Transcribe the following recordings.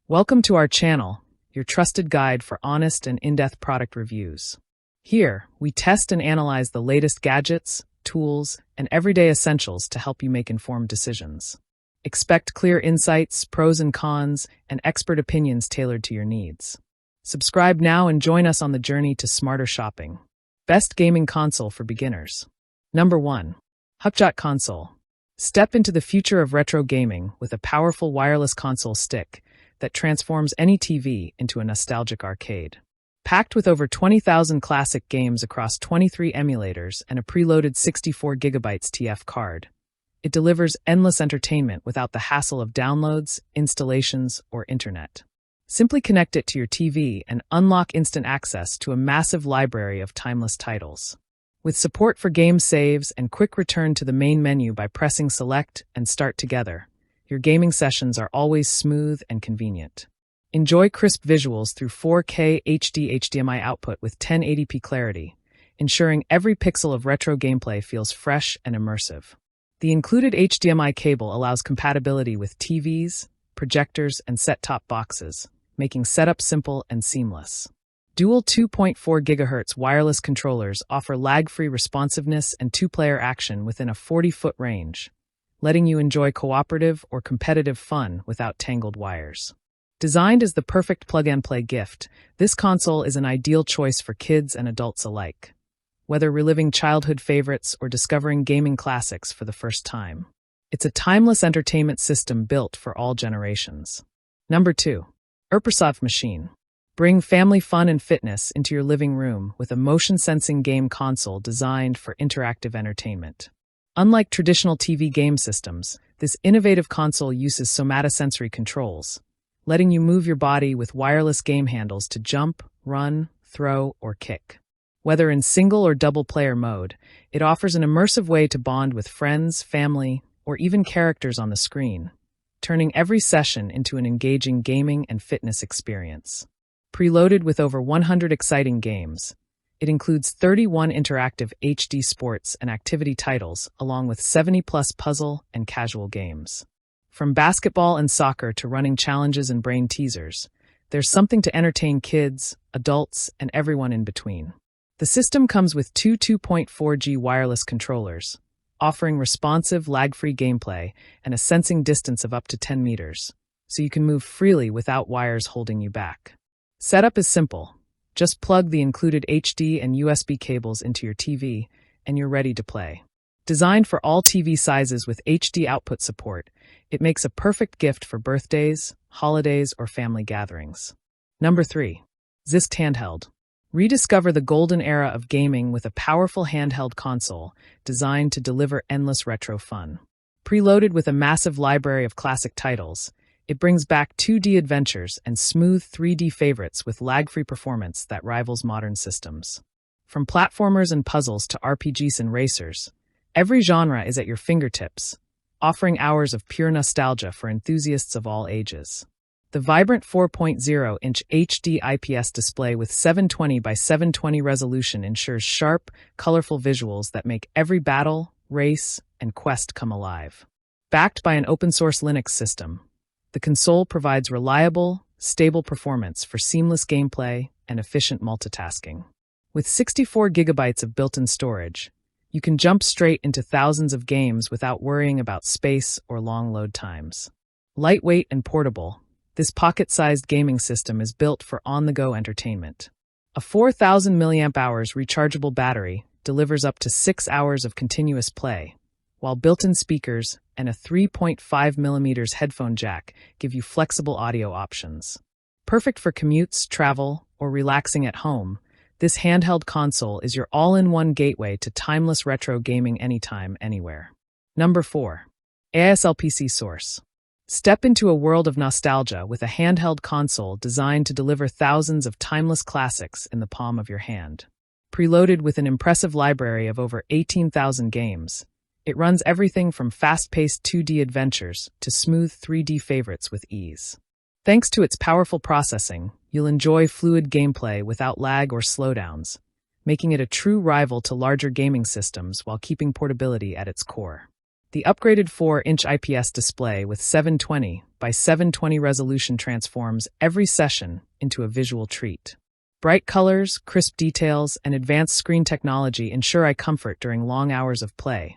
Welcome to our channel, your trusted guide for honest and in-depth product reviews. Here, we test and analyze the latest gadgets, tools, and everyday essentials to help you make informed decisions. Expect clear insights, pros and cons, and expert opinions tailored to your needs. Subscribe now and join us on the journey to smarter shopping. Best gaming console for beginners. Number 1. Huqjot Console. Step into the future of retro gaming with a powerful wireless console stick that transforms any TV into a nostalgic arcade. Packed with over 20,000 classic games across 23 emulators and a preloaded 64GB TF card, it delivers endless entertainment without the hassle of downloads, installations, or internet. Simply connect it to your TV and unlock instant access to a massive library of timeless titles. With support for game saves and quick return to the main menu by pressing Select and Start Together, your gaming sessions are always smooth and convenient. Enjoy crisp visuals through 4K HD HDMI output with 1080p clarity, ensuring every pixel of retro gameplay feels fresh and immersive. The included HDMI cable allows compatibility with TVs, projectors, and set-top boxes, making setup simple and seamless. Dual 2.4 GHz wireless controllers offer lag-free responsiveness and two-player action within a 40-foot range, letting you enjoy cooperative or competitive fun without tangled wires. Designed as the perfect plug-and-play gift, this console is an ideal choice for kids and adults alike, whether reliving childhood favorites or discovering gaming classics for the first time. It's a timeless entertainment system built for all generations. Number 2. YRPRSODF Machine. Bring family fun and fitness into your living room with a motion-sensing game console designed for interactive entertainment. Unlike traditional TV game systems, this innovative console uses somatosensory controls, letting you move your body with wireless game handles to jump, run, throw, or kick. Whether in single or double player mode, it offers an immersive way to bond with friends, family, or even characters on the screen, turning every session into an engaging gaming and fitness experience. Preloaded with over 100 exciting games, it includes 31 interactive HD sports and activity titles, along with 70-plus puzzle and casual games. From basketball and soccer to running challenges and brain teasers, there's something to entertain kids, adults, and everyone in between. The system comes with two 2.4G wireless controllers, offering responsive, lag-free gameplay and a sensing distance of up to 10 meters, so you can move freely without wires holding you back. Setup is simple. Just plug the included HD and USB cables into your TV, and you're ready to play. Designed for all TV sizes with HD output support, it makes a perfect gift for birthdays, holidays, or family gatherings. Number 3. Xiskt Handheld. Rediscover the golden era of gaming with a powerful handheld console designed to deliver endless retro fun. Preloaded with a massive library of classic titles, it brings back 2D adventures and smooth 3D favorites with lag-free performance that rivals modern systems. From platformers and puzzles to RPGs and racers, every genre is at your fingertips, offering hours of pure nostalgia for enthusiasts of all ages. The vibrant 4.0-inch HD IPS display with 720 by 720 resolution ensures sharp, colorful visuals that make every battle, race, and quest come alive. Backed by an open-source Linux system, the console provides reliable, stable performance for seamless gameplay and efficient multitasking. With 64GB of built-in storage, you can jump straight into thousands of games without worrying about space or long load times. Lightweight and portable, this pocket-sized gaming system is built for on-the-go entertainment. A 4,000 mAh rechargeable battery delivers up to 6 hours of continuous play, while built-in speakers and a 3.5mm headphone jack give you flexible audio options. Perfect for commutes, travel, or relaxing at home, this handheld console is your all-in-one gateway to timeless retro gaming anytime, anywhere. Number 4. AISLPC Source. Step into a world of nostalgia with a handheld console designed to deliver thousands of timeless classics in the palm of your hand. Preloaded with an impressive library of over 18,000 games, it runs everything from fast-paced 2D adventures to smooth 3D favorites with ease. Thanks to its powerful processing, you'll enjoy fluid gameplay without lag or slowdowns, making it a true rival to larger gaming systems while keeping portability at its core. The upgraded 4-inch IPS display with 720 by 720 resolution transforms every session into a visual treat. Bright colors, crisp details, and advanced screen technology ensure eye comfort during long hours of play,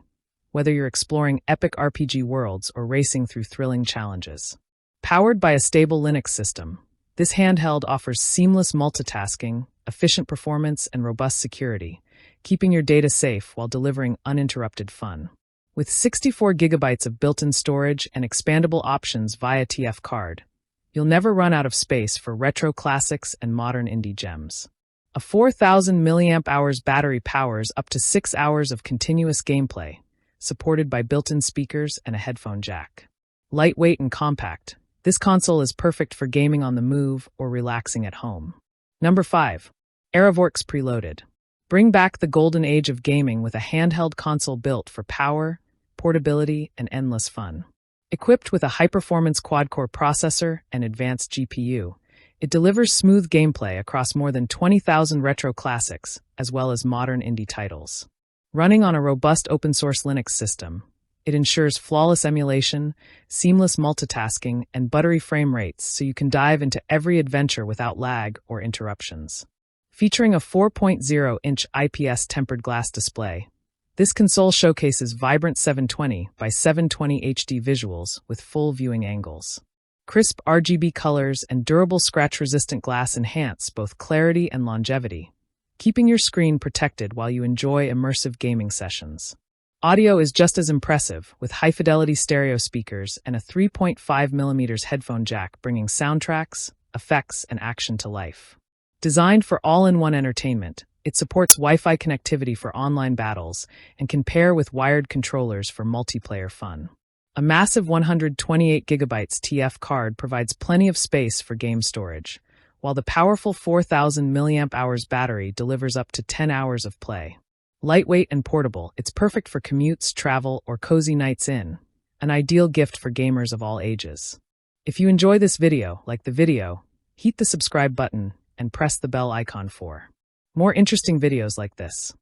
whether you're exploring epic RPG worlds or racing through thrilling challenges. Powered by a stable Linux system, this handheld offers seamless multitasking, efficient performance, and robust security, keeping your data safe while delivering uninterrupted fun. With 64 gigabytes of built-in storage and expandable options via TF card, you'll never run out of space for retro classics and modern indie gems. A 4,000 mAh battery powers up to 6 hours of continuous gameplay, supported by built-in speakers and a headphone jack. Lightweight and compact, this console is perfect for gaming on the move or relaxing at home. Number 5. EraVortx Preloaded. Bring back the golden age of gaming with a handheld console built for power, portability, and endless fun. Equipped with a high-performance quad-core processor and advanced GPU, it delivers smooth gameplay across more than 20,000 retro classics, as well as modern indie titles. Running on a robust open-source Linux system, it ensures flawless emulation, seamless multitasking, and buttery frame rates so you can dive into every adventure without lag or interruptions. Featuring a 4.0-inch IPS tempered glass display, this console showcases vibrant 720 by 720 HD visuals with full viewing angles. Crisp RGB colors and durable scratch-resistant glass enhance both clarity and longevity, keeping your screen protected while you enjoy immersive gaming sessions. Audio is just as impressive, with high-fidelity stereo speakers and a 3.5mm headphone jack bringing soundtracks, effects, and action to life. Designed for all-in-one entertainment, it supports Wi-Fi connectivity for online battles and can pair with wired controllers for multiplayer fun. A massive 128GB TF card provides plenty of space for game storage, while the powerful 4,000 mAh battery delivers up to 10 hours of play. Lightweight and portable, it's perfect for commutes, travel, or cozy nights in, an ideal gift for gamers of all ages. If you enjoy this video, like the video, hit the subscribe button and press the bell icon for more interesting videos like this.